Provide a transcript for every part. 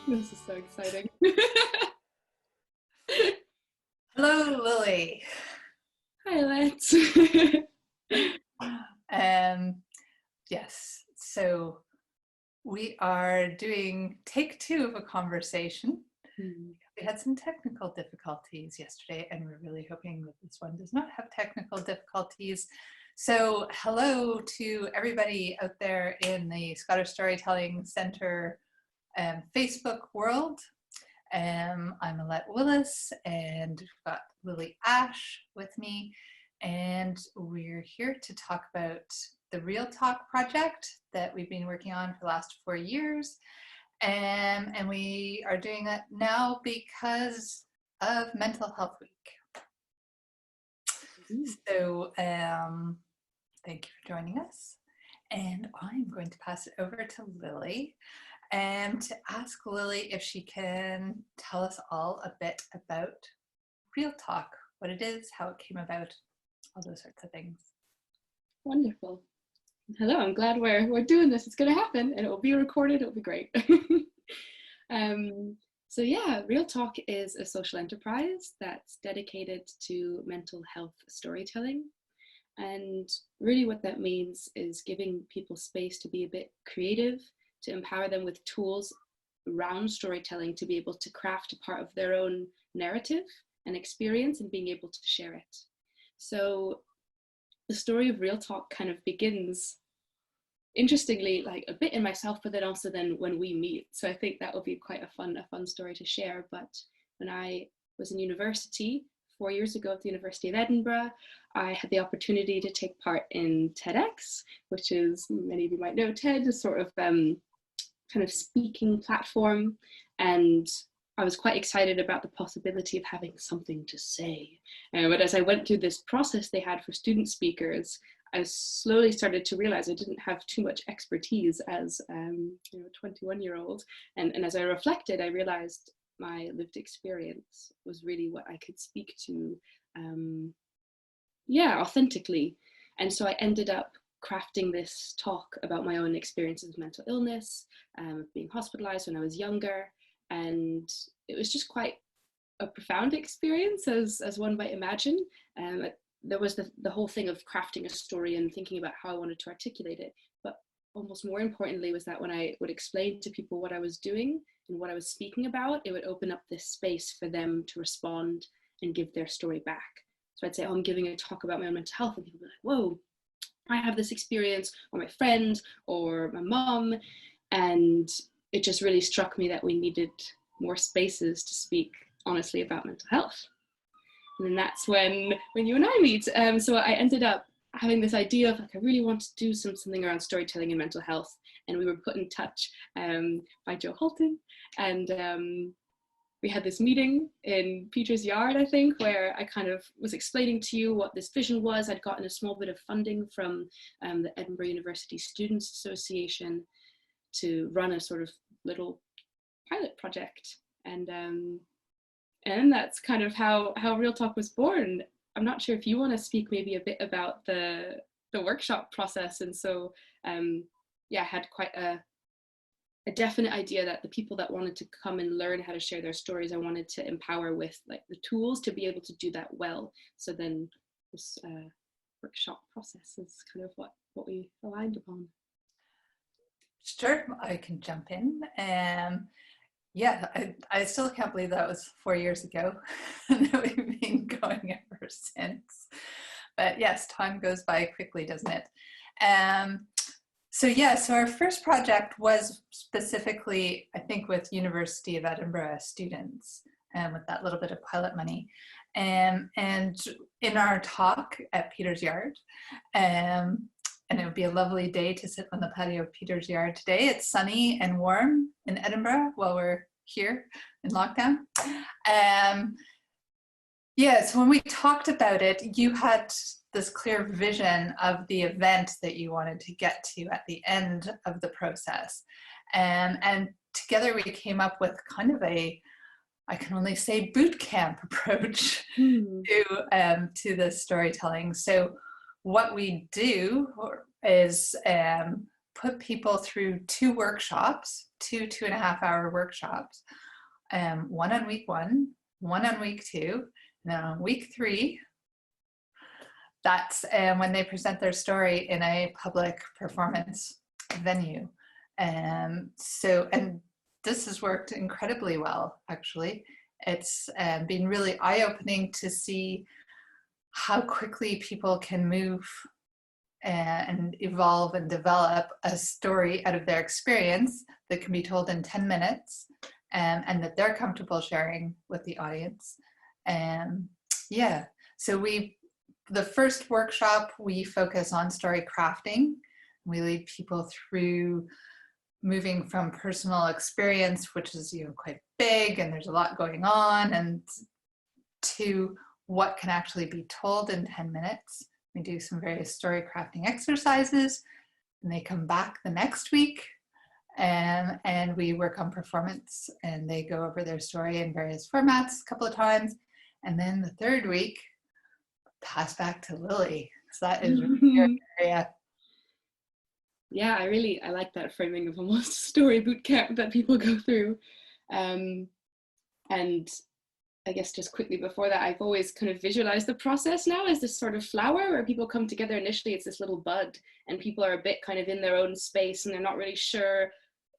This is so exciting. Hello, Lily. Hi, Alette. Yes, so we are doing take two of a conversation. We had some technical difficulties yesterday, and we're really hoping that this one does not have technical difficulties. So hello to everybody out there in the Scottish Storytelling Centre Facebook world. I'm Alette Willis, and we've got Lily Asch with me, and we're here to talk about the Real Talk project that we've been working on for the last 4 years. And we are doing that now because of Mental Health Week. So thank you for joining us. And I'm going to pass it over to Lily and to ask Lily if she can tell us all a bit about Real Talk, what it is, how it came about, all those sorts of things. Wonderful. Hello, I'm glad we're doing this. It's going to happen, and it will be recorded. It'll be great. So yeah, Real Talk is a social enterprise that's dedicated to mental health storytelling. And really what that means is giving people space to be a bit creative, to empower them with tools around storytelling to be able to craft a part of their own narrative and experience and being able to share it. So the story of Real Talk kind of begins, interestingly, like a bit in myself, but then also then when we meet. So I think that will be quite a fun story to share. But when I was in university 4 years ago at the University of Edinburgh, I had the opportunity to take part in TEDx, which is, many of you might know, TED is sort of kind of speaking platform, and I was quite excited about the possibility of having something to say. But as I went through this process they had for student speakers, I slowly started to realize I didn't have too much expertise as a 21-year-old. And as I reflected, I realized my lived experience was really what I could speak to, authentically. And so I ended up crafting this talk about my own experiences of mental illness, being hospitalized when I was younger. And it was just quite a profound experience, as one might imagine. There was the whole thing of crafting a story and thinking about how I wanted to articulate it. But almost more importantly was that when I would explain to people what I was doing and what I was speaking about, it would open up this space for them to respond and give their story back. So I'd say, I'm giving a talk about my own mental health, and people would be like, whoa, I have this experience, or my friend, or my mom. And it just really struck me that we needed more spaces to speak honestly about mental health. And then that's when you and I meet. So I ended up having this idea of, like, I really want to do something around storytelling and mental health. And we were put in touch by Joe Holton. And we had this meeting in Peter's Yard, I think, where I kind of was explaining to you what this vision was. I'd gotten a small bit of funding from the Edinburgh University Students Association to run a sort of little pilot project. And that's kind of how Real Talk was born. I'm not sure if you want to speak maybe a bit about the workshop process. And so, I had quite a definite idea that the people that wanted to come and learn how to share their stories, I wanted to empower with, like, the tools to be able to do that well. So then this workshop process is kind of what we aligned upon. Sure, I can jump in. I still can't believe that was 4 years ago and that we've been going ever since. But yes, time goes by quickly, doesn't it? So our first project was specifically, I think, with University of Edinburgh students, with that little bit of pilot money. And in our talk at Peter's Yard, and it would be a lovely day to sit on the patio of Peter's Yard today. It's sunny and warm in Edinburgh while we're here in lockdown. So when we talked about it, you had this clear vision of the event that you wanted to get to at the end of the process. And together we came up with kind of I can only say, boot camp approach to the storytelling. So what we do is put people through 2 workshops, 2.5-hour workshops, one on week 1, one on week 2, and then on week 3, that's when they present their story in a public performance venue. And this has worked incredibly well, actually. It's been really eye-opening to see how quickly people can move and evolve and develop a story out of their experience that can be told in 10 minutes, and that they're comfortable sharing with the audience. So the first workshop, we focus on story crafting. We lead people through moving from personal experience, which is quite big and there's a lot going on, and to what can actually be told in 10 minutes. We do some various story crafting exercises, and they come back the next week, and we work on performance, and they go over their story in various formats a couple of times. And then the third week, pass back to Lily. So that is really your area. Yeah, I like that framing of almost a story boot camp that people go through. And I guess just quickly before that, I've always kind of visualized the process now as this sort of flower where people come together. Initially, it's this little bud, and people are a bit kind of in their own space, and they're not really sure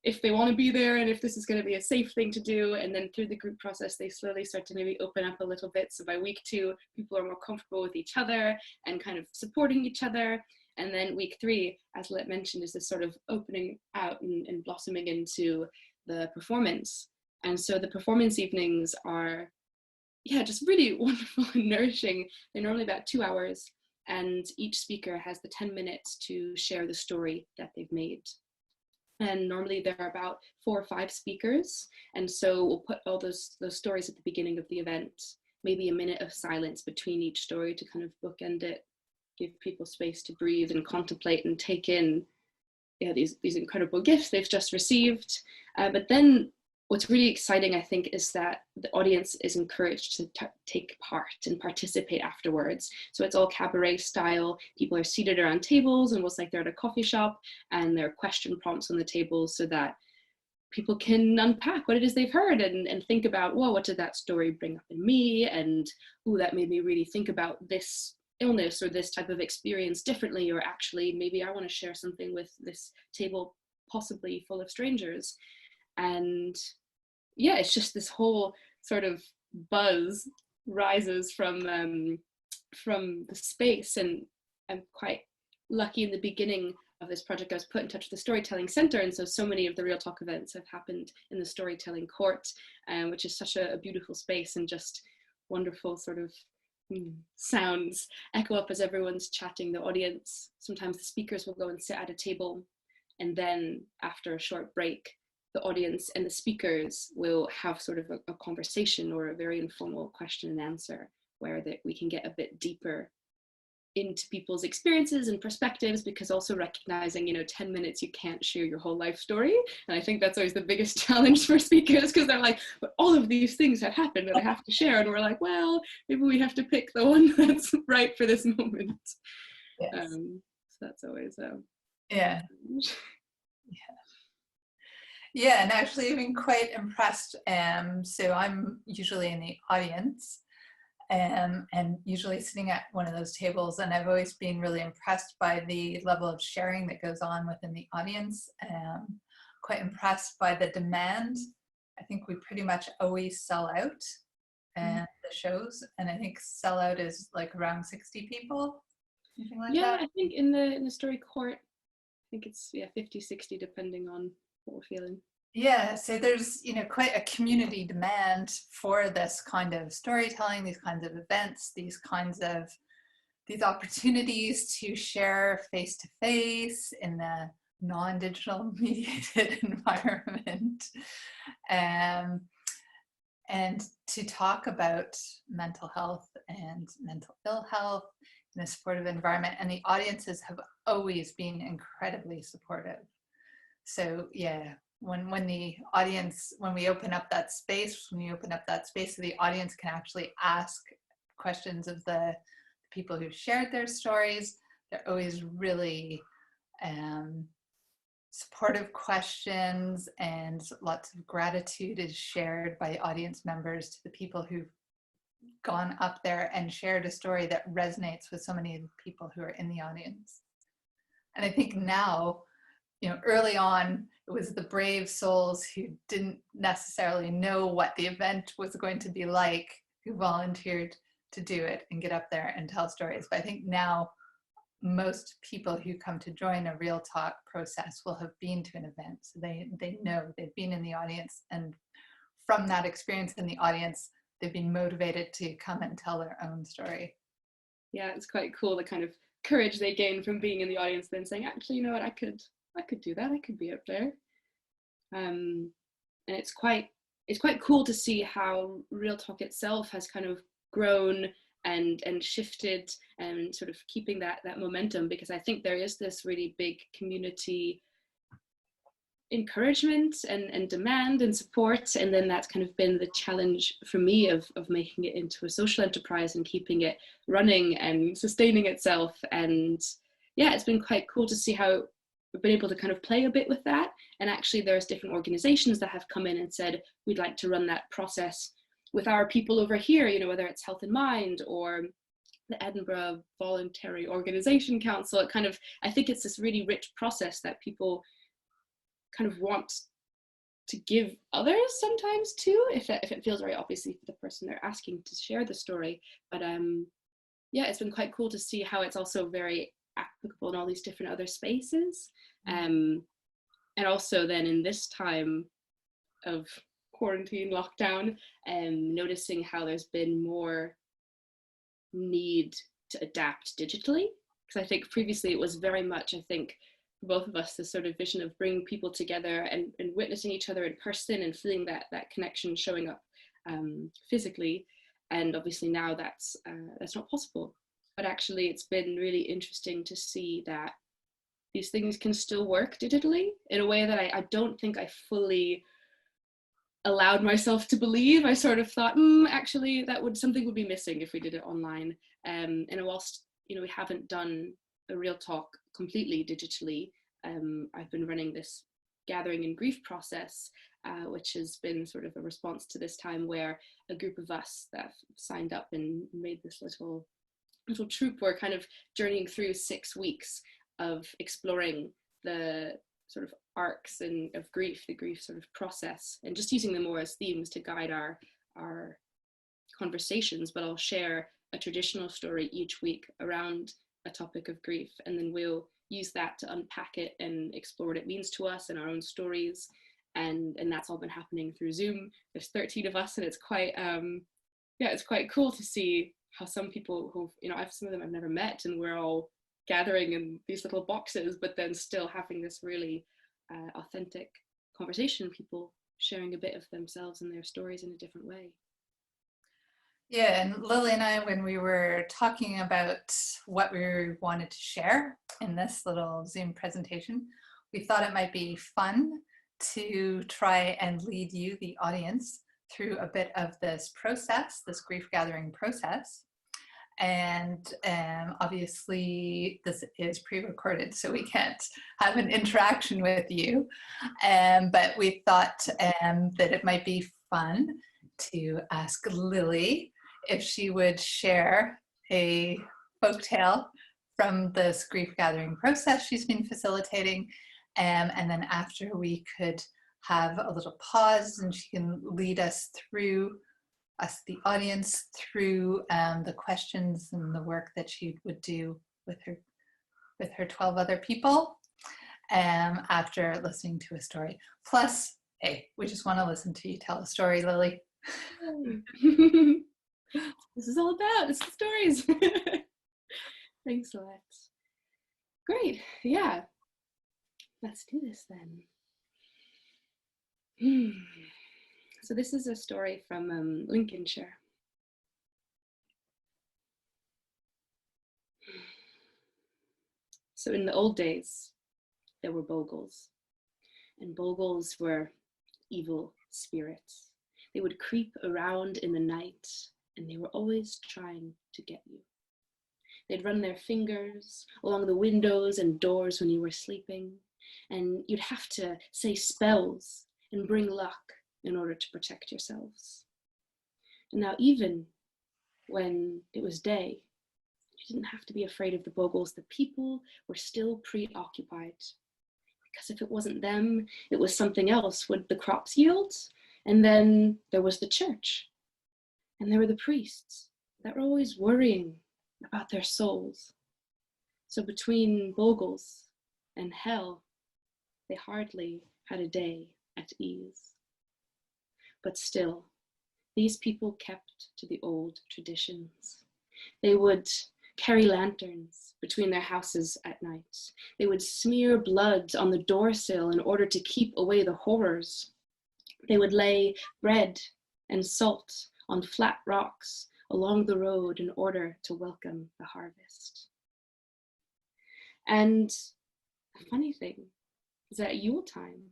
if they want to be there and if this is going to be a safe thing to do. And then through the group process, they slowly start to maybe open up a little bit. So by week 2, people are more comfortable with each other and kind of supporting each other. And then week 3, as Alette mentioned, is this sort of opening out and blossoming into the performance. And so the performance evenings are, just really wonderful and nourishing. They're normally about 2 hours, and each speaker has the 10 minutes to share the story that they've made. And normally there are about 4 or 5 speakers. And so we'll put all those stories at the beginning of the event, maybe a minute of silence between each story to kind of bookend it, give people space to breathe and contemplate and take in these incredible gifts they've just received. But then what's really exciting, I think, is that the audience is encouraged to take part and participate afterwards. So it's all cabaret style. People are seated around tables, almost like they're at a coffee shop, and there are question prompts on the table so that people can unpack what it is they've heard and think about, well, what did that story bring up in me? And, that made me really think about this illness or this type of experience differently, or actually, maybe I want to share something with this table, possibly full of strangers. And it's just this whole sort of buzz rises from the space. And I'm quite lucky in the beginning of this project, I was put in touch with the Storytelling Center, and so many of the Real Talk events have happened in the Storytelling Court, which is such a beautiful space, and just wonderful sort of sounds echo up as everyone's chatting. The audience, sometimes the speakers will go and sit at a table, and then after a short break, the audience and the speakers will have sort of a conversation or a very informal question and answer where we can get a bit deeper into people's experiences and perspectives, because also recognizing, 10 minutes, you can't share your whole life story. And I think that's always the biggest challenge for speakers, because they're like, but all of these things have happened that I have to share. And we're like, well, maybe we have to pick the one that's right for this moment. Yes. So that's always yeah. Yeah, and actually I've been quite impressed. So I'm usually in the audience, and usually sitting at one of those tables, and I've always been really impressed by the level of sharing that goes on within the audience. Quite impressed by the demand. I think we pretty much always sell out the shows, and I think sell out is like around 60 people, something like that. I think in the story court, I think it's 50, 60 depending on what we're feeling. Yeah, so there's quite a community demand for this kind of storytelling, these kinds of events, these opportunities to share face to face in the non-digital mediated environment, and to talk about mental health and mental ill health in a supportive environment. And the audiences have always been incredibly supportive. So when we open up that space, so the audience can actually ask questions of the people who shared their stories. They're always really supportive questions and lots of gratitude is shared by audience members to the people who've gone up there and shared a story that resonates with so many of the people who are in the audience. And I think now, early on, it was the brave souls who didn't necessarily know what the event was going to be like, who volunteered to do it and get up there and tell stories. But I think now most people who come to join a Real Talk process will have been to an event. So they know, they've been in the audience, and from that experience in the audience, they've been motivated to come and tell their own story. Yeah, it's quite cool, the kind of courage they gain from being in the audience, then saying, actually, you know what, I could do that, I could be up there. And it's quite cool to see how Real Talk itself has kind of grown and shifted, and sort of keeping that momentum, because I think there is this really big community encouragement and demand and support, and then that's kind of been the challenge for me of making it into a social enterprise and keeping it running and sustaining itself. And yeah, it's been quite cool to see how we've been able to kind of play a bit with that. And actually there's different organizations that have come in and said, we'd like to run that process with our people over here, whether it's Health in Mind or the Edinburgh Voluntary Organisation Council. It kind of, I think it's this really rich process that people kind of want to give others sometimes too, if it feels very obviously for the person they're asking to share the story. But yeah, it's been quite cool to see how it's also very applicable in all these different other spaces. And also then in this time of quarantine lockdown, noticing how there's been more need to adapt digitally, because I think previously it was very much, I think for both of us, this sort of vision of bringing people together and witnessing each other in person and feeling that connection showing up physically. And obviously now that's not possible, but actually it's been really interesting to see that these things can still work digitally in a way that I don't think I fully allowed myself to believe. I sort of thought, actually something would be missing if we did it online. And whilst, we haven't done a Real Talk completely digitally, I've been running this gathering and grief process, which has been sort of a response to this time, where a group of us that signed up and made this little troupe were kind of journeying through 6 weeks of exploring the sort of arcs of grief, the grief sort of process, and just using them more as themes to guide our conversations. But I'll share a traditional story each week around a topic of grief, and then we'll use that to unpack it and explore what it means to us and our own stories. And that's all been happening through Zoom. There's 13 of us, and it's quite it's quite cool to see how some people who, some of them I've never met, and we're all gathering in these little boxes, but then still having this really authentic conversation, people sharing a bit of themselves and their stories in a different way. Yeah, and Lily and I, when we were talking about what we wanted to share in this little Zoom presentation, we thought it might be fun to try and lead you, the audience, through a bit of this process, this grief gathering process. And obviously this is pre-recorded, so we can't have an interaction with you. But we thought that it might be fun to ask Lily if she would share a folktale from this grief gathering process she's been facilitating. And then after, we could have a little pause and she can lead us through, the audience, through the questions and the work that she would do with her 12 other people after listening to a story. Plus, hey, we just want to listen to you tell a story, Lily. This is all about, it's the stories. Thanks, Alette. Great, yeah. Let's do this then. So this is a story from Lincolnshire. So in the old days, there were bogles, and bogles were evil spirits. They would creep around in the night, and they were always trying to get you. They'd run their fingers along the windows and doors when you were sleeping. and you'd have to say spells and bring luck in order to protect yourselves. And now even when it was day, you didn't have to be afraid of the Bogles. The people were still preoccupied. Because if it wasn't them, it was something else. Would the crops yield? And then there was the church. And there were the priests that were always worrying about their souls. So between Bogles and hell, they hardly had a day at ease. But still, these people kept to the old traditions. They would carry lanterns between their houses at night. They would smear blood on the doorsill in order to keep away the horrors. They would lay bread and salt on flat rocks along the road in order to welcome the harvest. And the funny thing is that at Yuletime,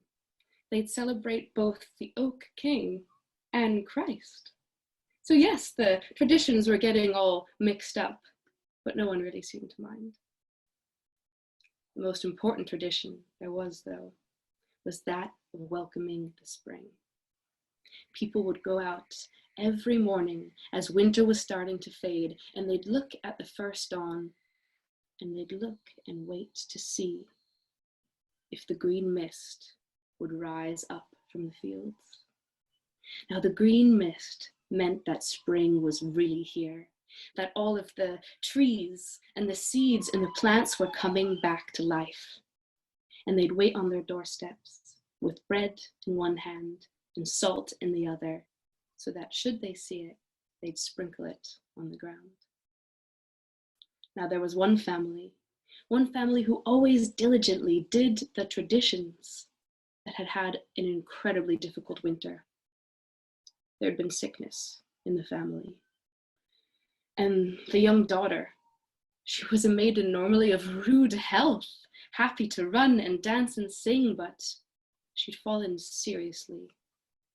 they'd celebrate both the Oak King and Christ. So yes, the traditions were getting all mixed up, but no one really seemed to mind. The most important tradition there was, though, was that of welcoming the spring. People would go out every morning as winter was starting to fade, and they'd look at the first dawn, and they'd look and wait to see if the green mist would rise up from the fields. Now, the green mist meant that spring was really here, that all of the trees and the seeds and the plants were coming back to life. And they'd wait on their doorsteps with bread in one hand and salt in the other, so that should they see it, they'd sprinkle it on the ground. Now there was one family who always diligently did the traditions that had had an incredibly difficult winter. There had been sickness in the family. And the young daughter, she was a maiden normally of rude health, happy to run and dance and sing, but she'd fallen seriously,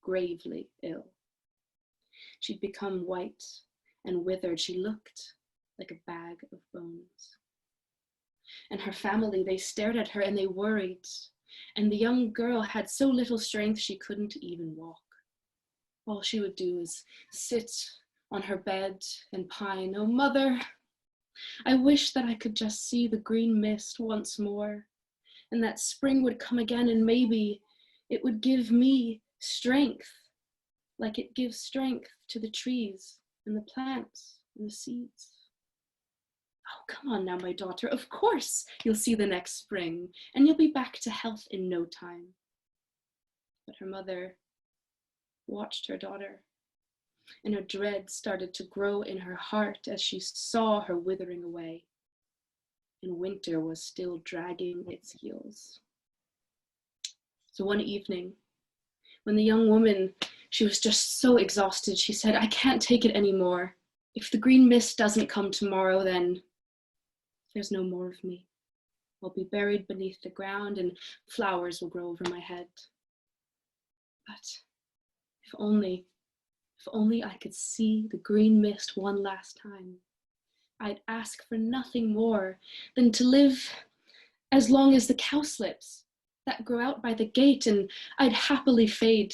gravely ill. She'd become white and withered. She looked like a bag of bones. And her family, they stared at her and they worried. And the young girl had so little strength she couldn't even walk. All she would do is sit on her bed and pine. Oh, mother, I wish that I could just see the green mist once more, and that spring would come again, and maybe it would give me strength, like it gives strength to the trees and the plants and the seeds. Oh, come on now, my daughter. Of course you'll see the next spring, and you'll be back to health in no time. But her mother watched her daughter, and a dread started to grow in her heart as she saw her withering away, and winter was still dragging its heels. So one evening, when the young woman, she was just so exhausted, she said, I can't take it anymore. If the green mist doesn't come tomorrow, then there's no more of me. I'll be buried beneath the ground and flowers will grow over my head. But if only I could see the green mist one last time, I'd ask for nothing more than to live as long as the cowslips that grow out by the gate, and I'd happily fade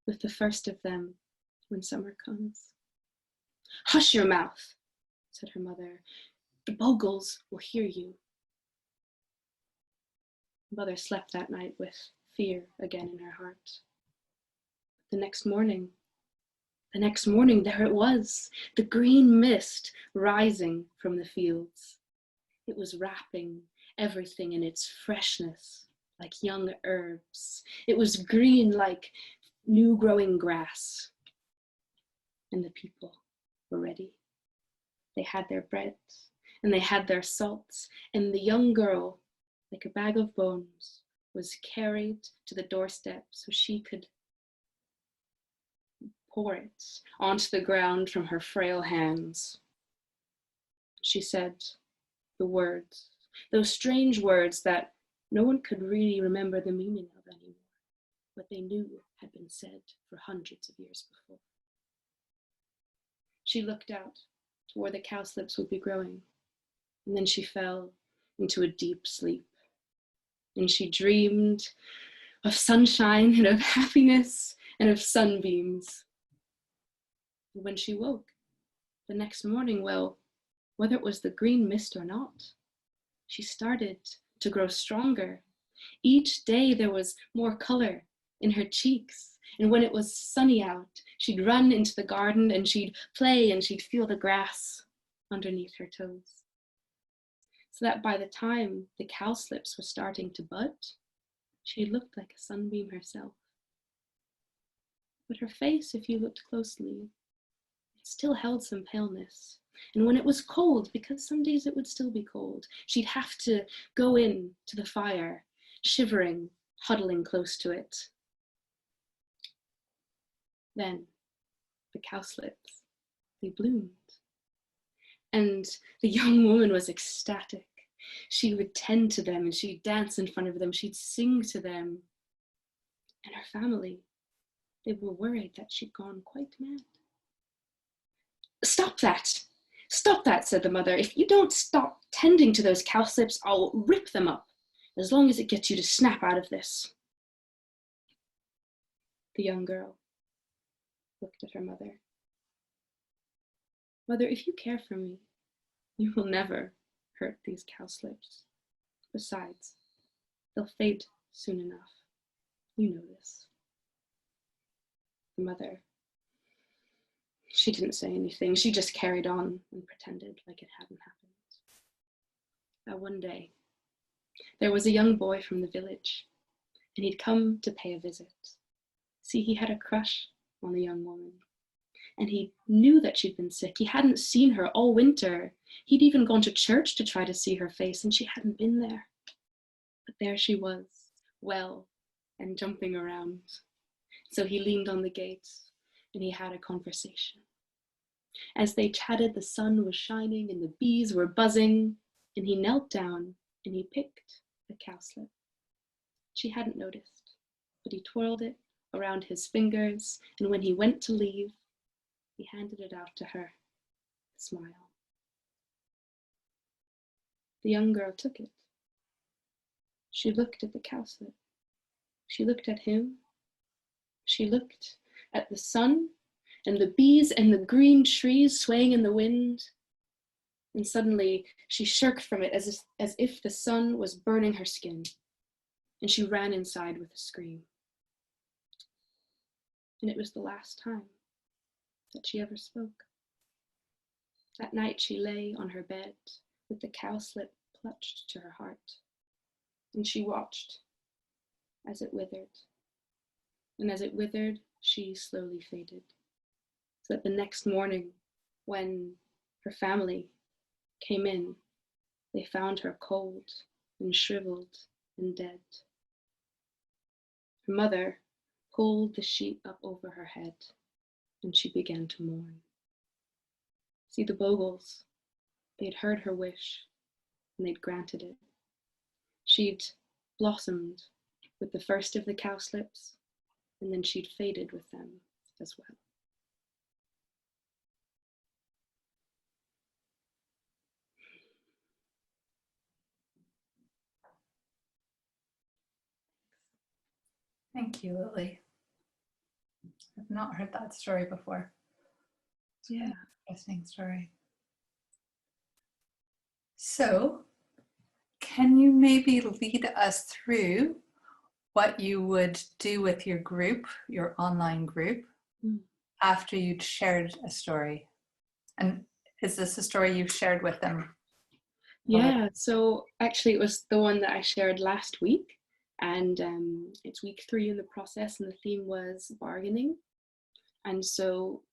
with the first of them when summer comes. Hush your mouth, said her mother. The Bogles will hear you. Mother slept that night with fear again in her heart. The next morning, there it was, the green mist rising from the fields. It was wrapping everything in its freshness, like young herbs. It was green like new growing grass. And the people were ready. They had their bread and they had their salts, and the young girl, like a bag of bones, was carried to the doorstep so she could pour it onto the ground from her frail hands. She said the words, those strange words that no one could really remember the meaning of anymore, but they knew had been said for hundreds of years before. She looked out to where the cowslips would be growing, and then she fell into a deep sleep. and she dreamed of sunshine and of happiness and of sunbeams. And when she woke the next morning, well, whether it was the green mist or not, she started to grow stronger. Each day there was more color in her cheeks. And when it was sunny out, she'd run into the garden and she'd play and she'd feel the grass underneath her toes. So that by the time the cowslips were starting to bud, she looked like a sunbeam herself. But her face, if you looked closely, it still held some paleness. And when it was cold, because some days it would still be cold, she'd have to go in to the fire, shivering, huddling close to it. Then the cowslips, they bloomed. And the young woman was ecstatic. She would tend to them and she'd dance in front of them, she'd sing to them. And her family, they were worried that she'd gone quite mad. "Stop that! Stop that," said the mother. "If you don't stop tending to those cowslips, I'll rip them up, as long as it gets you to snap out of this." The young girl looked at her mother. "Mother, if you care for me, you will never hurt these cowslips. Besides, they'll fade soon enough. You know this." The mother, she didn't say anything. She just carried on and pretended like it hadn't happened. Now one day, there was a young boy from the village, and he'd come to pay a visit. See, he had a crush on the young woman, and he knew that she'd been sick. He hadn't seen her all winter. He'd even gone to church to try to see her face, and she hadn't been there. But there she was, well and jumping around. So he leaned on the gate, and he had a conversation. As they chatted, the sun was shining and the bees were buzzing, and he knelt down and he picked a cowslip. She hadn't noticed, but he twirled it around his fingers, and when he went to leave, he handed it out to her, a smile. The young girl took it. She looked at the cowslip. She looked at him. She looked at the sun and the bees and the green trees swaying in the wind. And suddenly she shirked from it as if the sun was burning her skin. And she ran inside with a scream. And it was the last time that she ever spoke. That night she lay on her bed with the cowslip clutched to her heart. And she watched as it withered. And as it withered, she slowly faded. So that the next morning, when her family came in, they found her cold and shriveled and dead. Her mother pulled the sheet up over her head, and she began to mourn. See, the Bogles, they'd heard her wish, and they'd granted it. She'd blossomed with the first of the cowslips, and then she'd faded with them as well. Thank you, Lily. I've not heard that story before. It's Yeah. an interesting story. So, can you maybe lead us through what you would do with your group, your online group, after you'd shared a story? And is this a story you've shared with them? Yeah, so actually it was the one that I shared last week, and it's week 3 in the process, and the theme was bargaining. And so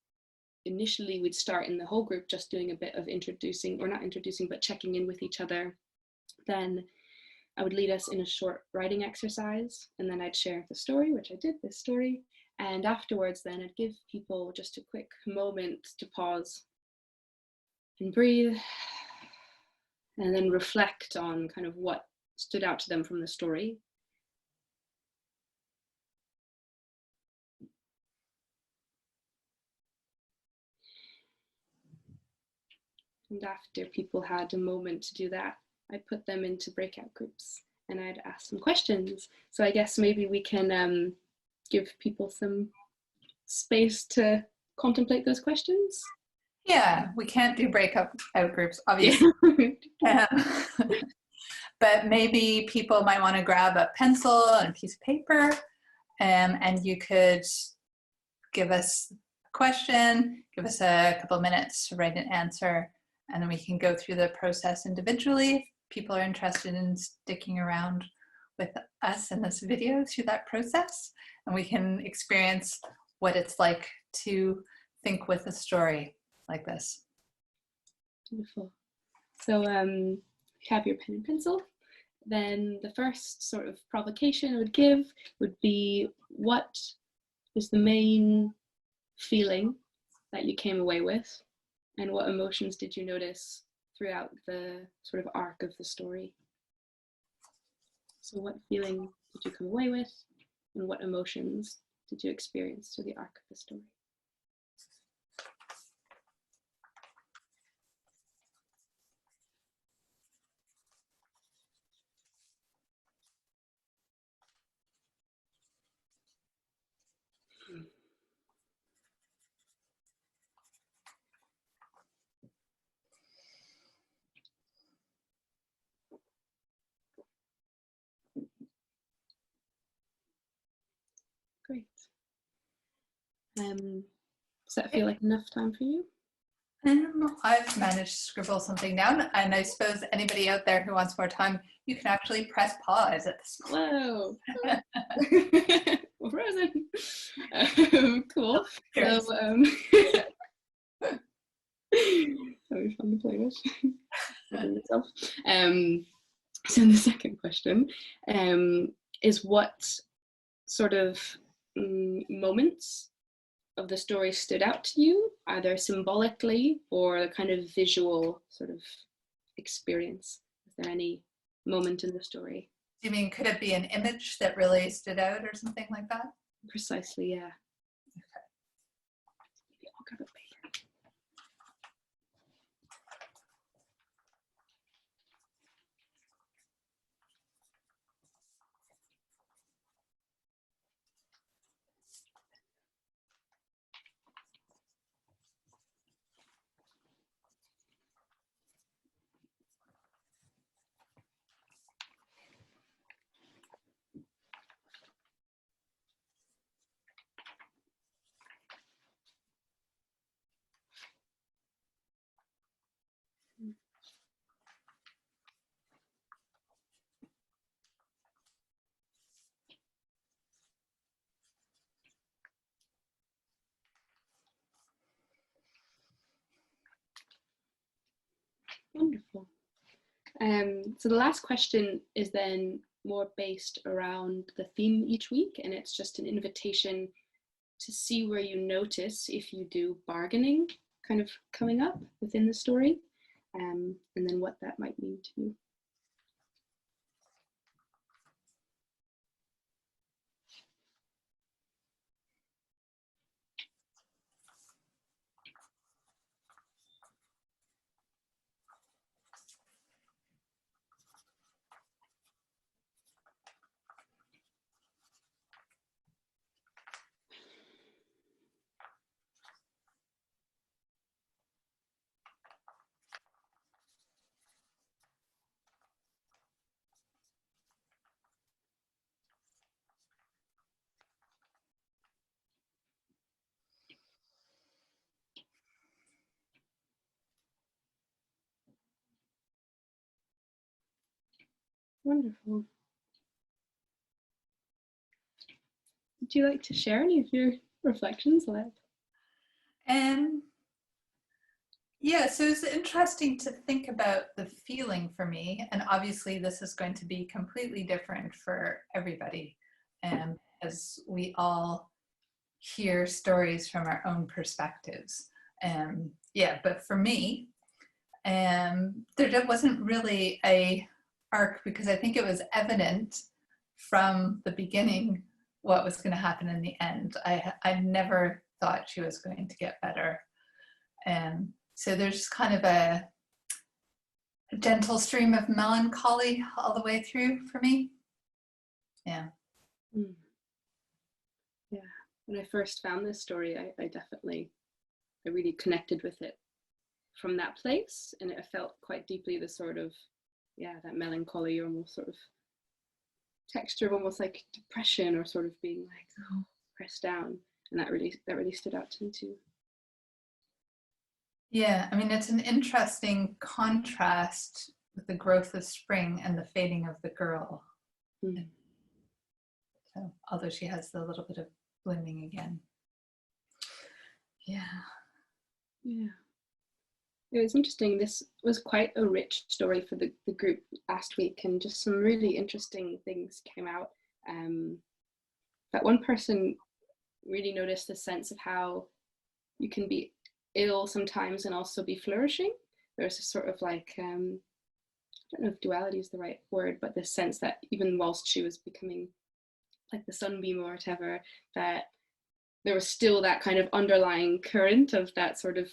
initially we'd start in the whole group just doing a bit of introducing, or not introducing, but checking in with each other. Then I would lead us in a short writing exercise, and then I'd share the story, which I did, this story. And afterwards then I'd give people just a quick moment to pause and breathe, and then reflect on kind of what stood out to them from the story. And after people had a moment to do that, I put them into breakout groups. and I'd ask some questions. So I guess maybe we can give people some space to contemplate those questions. Yeah, we can't do breakout groups, obviously. Yeah. But maybe people might want to grab a pencil and a piece of paper, and you could give us a question, give us a couple of minutes to write an answer, and then we can go through the process individually. If people are interested in sticking around with us in this video through that process, and we can experience what it's like to think with a story like this. Beautiful. So if you have your pen and pencil, then the first sort of provocation I would give would be, what is the main feeling that you came away with, and what emotions did you notice throughout the sort of arc of the story? So what feeling did you come away with, and what emotions did you experience through the arc of the story? Great. Does that feel like enough time for you? I've managed to scribble something down, and I suppose anybody out there who wants more time, you can actually press pause at this point. Whoa. We're frozen. Cool. So, that would be fun to play with. So the second question is, what sort of moments of the story stood out to you, either symbolically or a kind of visual sort of experience? Is there any moment in the story? Do you mean, could it be an image that really stood out or something like that? Precisely, yeah. Okay. Maybe I'll grab a paper. Wonderful. So the last question is then more based around the theme each week, and it's just an invitation to see where you notice if you do bargaining kind of coming up within the story, and then what that might mean to you. Wonderful. Would you like to share any of your reflections, Alette? Yeah, so it's interesting to think about the feeling for me, and obviously this is going to be completely different for everybody, as we all hear stories from our own perspectives. Yeah, but for me, there wasn't really a arc, because I think it was evident from the beginning what was going to happen in the end. I never thought she was going to get better. So there's kind of a gentle stream of melancholy all the way through for me. Yeah. Mm. Yeah. When I first found this story, I really connected with it from that place, and it felt quite deeply the sort of, that melancholy, almost sort of texture of almost like depression, or sort of being like pressed down, and that really stood out to me too. Yeah, I mean, it's an interesting contrast with the growth of spring and the fading of the girl. Mm. So, although she has the little bit of blooming again. Yeah. It was interesting. This was quite a rich story for the group last week, and just some really interesting things came out. That one person really noticed the sense of how you can be ill sometimes and also be flourishing. There's a sort of like, I don't know if duality is the right word, but this sense that even whilst she was becoming like the sunbeam or whatever, that there was still that kind of underlying current of that sort of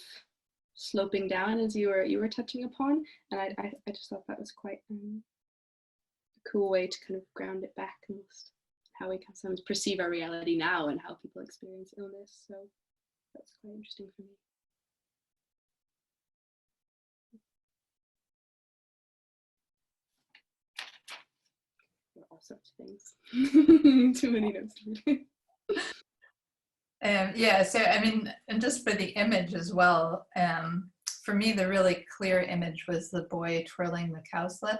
sloping down, as you were touching upon. And I just thought that was quite a cool way to kind of ground it back, almost how we can sometimes perceive our reality now and how people experience illness. So that's quite interesting for me. All sorts of things. Too many notes to read. Yeah, so I mean, and just for the image as well, for me, the really clear image was the boy twirling the cowslip.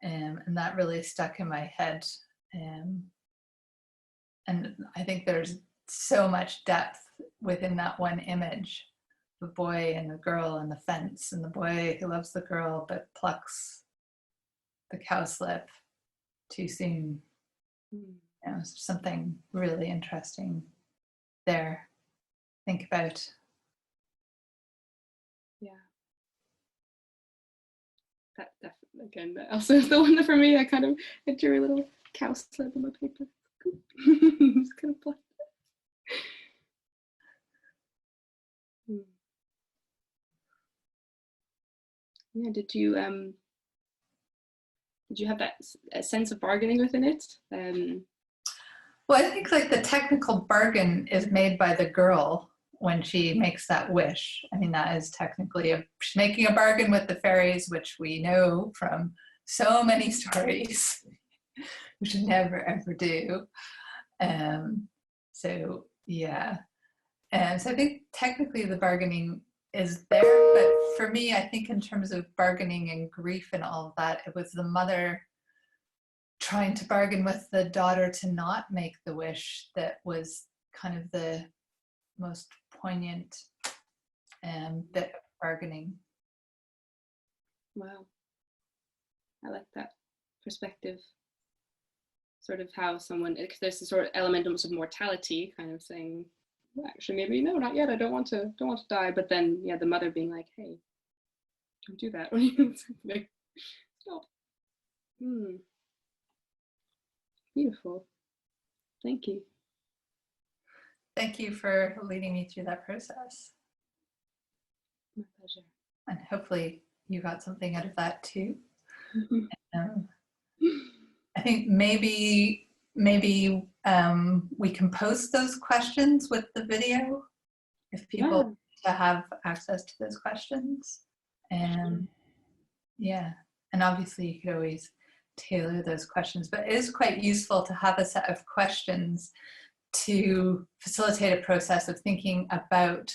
And that really stuck in my head. And I think there's so much depth within that one image. The boy and the girl and the fence, and the boy who loves the girl but plucks the cowslip too soon. Something really interesting there. Think about. Yeah. That definitely, again, that also is the one that for me, I drew a little cowslip on my paper. Just kind of plucked it. Yeah, did you have that sense of bargaining within it? Well, I think like the technical bargain is made by the girl when she makes that wish. I mean, that is technically she's making a bargain with the fairies, which we know from so many stories, we should never ever do. So yeah, and so I think technically the bargaining is there, but for me, I think in terms of bargaining and grief and all of that, it was the mother trying to bargain with the daughter to not make the wish that was kind of the most poignant bit of bargaining. Wow, I like that perspective. Sort of how someone, because there's this sort of element almost of mortality, kind of saying, well, actually, maybe no, not yet. I don't want to die. But then, yeah, the mother being like, hey, don't do that. Like, stop. Beautiful. Thank you. Thank you for leading me through that process. My pleasure. And hopefully you got something out of that too. I think maybe we can post those questions with the video if people want to have access to those questions. And yeah, and obviously you could always tailor those questions, but it is quite useful to have a set of questions to facilitate a process of thinking about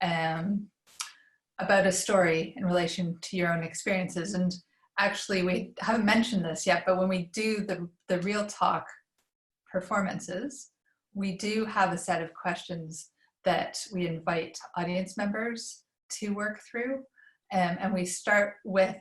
a story in relation to your own experiences. And actually, we haven't mentioned this yet, but when we do the Real Talk performances, we do have a set of questions that we invite audience members to work through. And we start with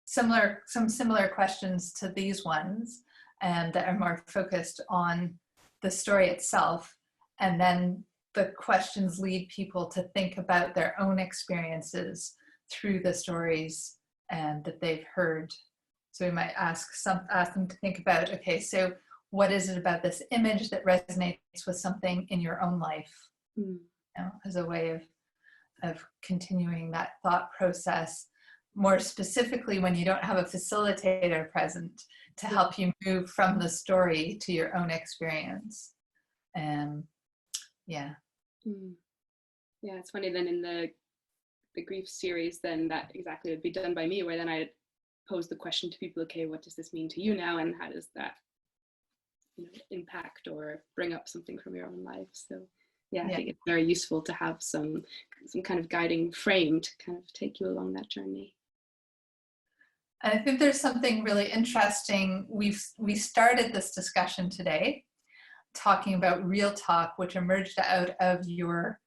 some similar questions to these ones that are more focused on the story itself. And then the questions lead people to think about their own experiences through the stories that they've heard. So we might ask them to think about, okay, so what is it about this image that resonates with something in your own life? You know, as a way of continuing that thought process. more specifically when you don't have a facilitator present to help you move from the story to your own experience. Yeah. Yeah, it's funny then in the grief series, then that exactly would be done by me, where then I pose the question to people, okay, what does this mean to you now, and how does that, you know, impact or bring up something from your own life? So yeah, I think it's very useful to have some kind of guiding frame to kind of take you along that journey. And I think there's something really interesting. We started this discussion today talking about real talk, which emerged out of your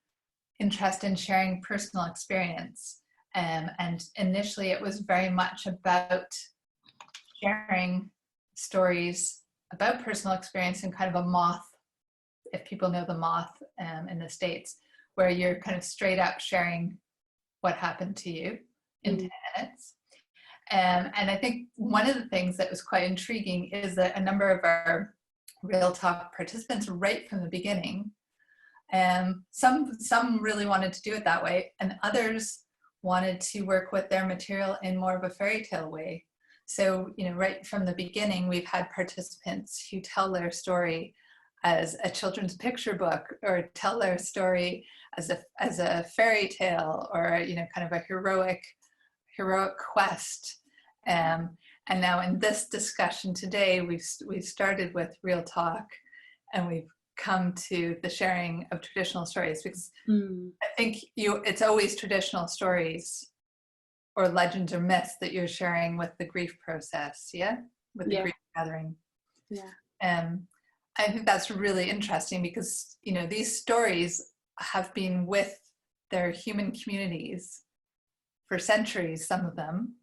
interest in sharing personal experience. And initially it was very much about sharing stories about personal experience in kind of a moth, if people know the moth in the States, where you're kind of straight up sharing what happened to you in 10 minutes. And I think one of the things that was quite intriguing is that a number of our Real Talk participants right from the beginning, some really wanted to do it that way, and others wanted to work with their material in more of a fairy tale way. So, you know, right from the beginning, we've had participants who tell their story as a children's picture book, or tell their story as a fairy tale, or, you know, kind of a heroic quest. And now in this discussion today, we've started with Real Talk, and we've come to the sharing of traditional stories, because I think it's always traditional stories or legends or myths that you're sharing with the grief process, with the grief gathering. I think that's really interesting, because, you know, these stories have been with their human communities for centuries, some of them,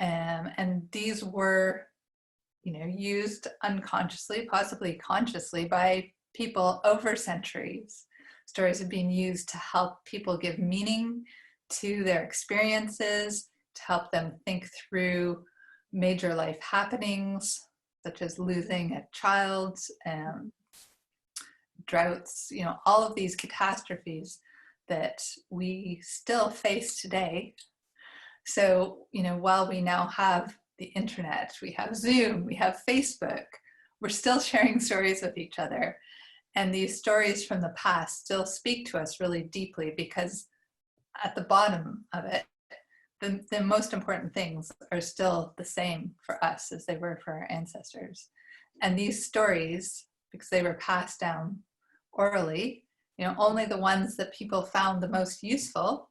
and these were, you know, used unconsciously, possibly consciously, by people over centuries. Stories have been used to help people give meaning to their experiences, to help them think through major life happenings, such as losing a child, droughts, you know, all of these catastrophes that we still face today. So, you know, while we now have the internet, we have Zoom, we have Facebook, we're still sharing stories with each other. And these stories from the past still speak to us really deeply, because at the bottom of it, the most important things are still the same for us as they were for our ancestors. And these stories, because they were passed down orally, you know, only the ones that people found the most useful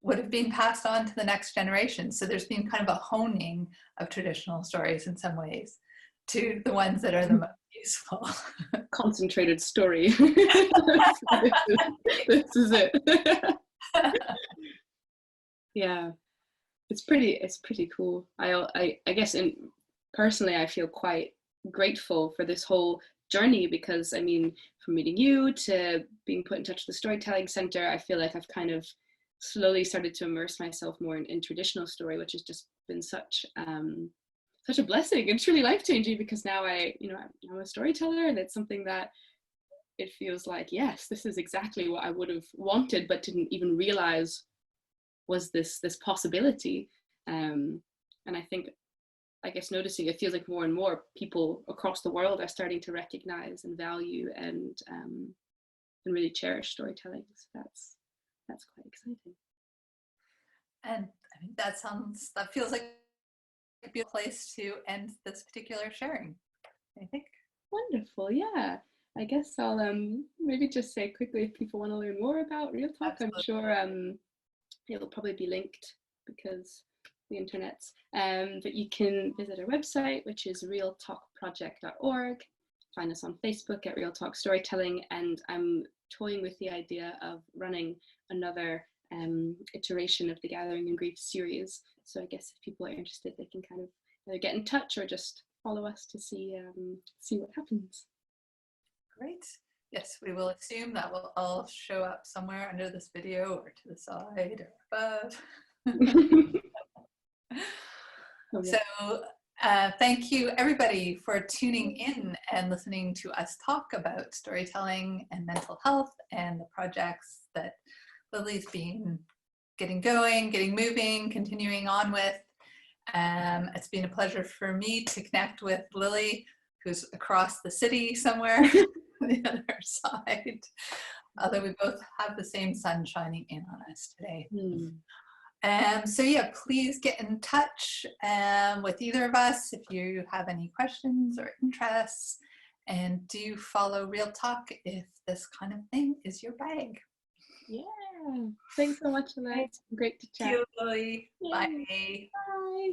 would have been passed on to the next generation. So there's been kind of a honing of traditional stories in some ways to the ones that are the most useful. Concentrated story. This is it. Yeah, it's pretty cool. I guess personally I feel quite grateful for this whole journey, because I mean, from meeting you to being put in touch with the Storytelling Center, I feel like I've kind of slowly started to immerse myself more in traditional story, which has just been such a blessing. It's really life-changing, because now I'm a storyteller, and it's something that it feels like, yes, this is exactly what I would have wanted, but didn't even realize was this possibility. And I guess noticing, it feels like more and more people across the world are starting to recognize and value and really cherish storytelling. So that's quite exciting. And I mean, that feels like a good place to end this particular sharing, I think. Wonderful. Yeah, I guess I'll maybe just say quickly, if people want to learn more about Real Talk, absolutely. I'm sure it'll probably be linked, because the internet's, but you can visit our website, which is realtalkproject.org. Find us on Facebook at Real Talk Storytelling, and I'm toying with the idea of running another iteration of the Gathering and Grief series. So I guess if people are interested, they can kind of either get in touch or just follow us to see what happens. Great. Yes, we will assume that will all show up somewhere under this video, or to the side or above. So thank you everybody for tuning in and listening to us talk about storytelling and mental health and the projects that Lily's been getting going, getting moving, continuing on with. It's been a pleasure for me to connect with Lily, who's across the city somewhere on the other side, although we both have the same sun shining in on us today. So yeah, please get in touch with either of us if you have any questions or interests, and do follow Real Talk if this kind of thing is your bag. Yeah. Thanks so much, Alette. Great to chat. Thank you, Lily. Bye. Bye.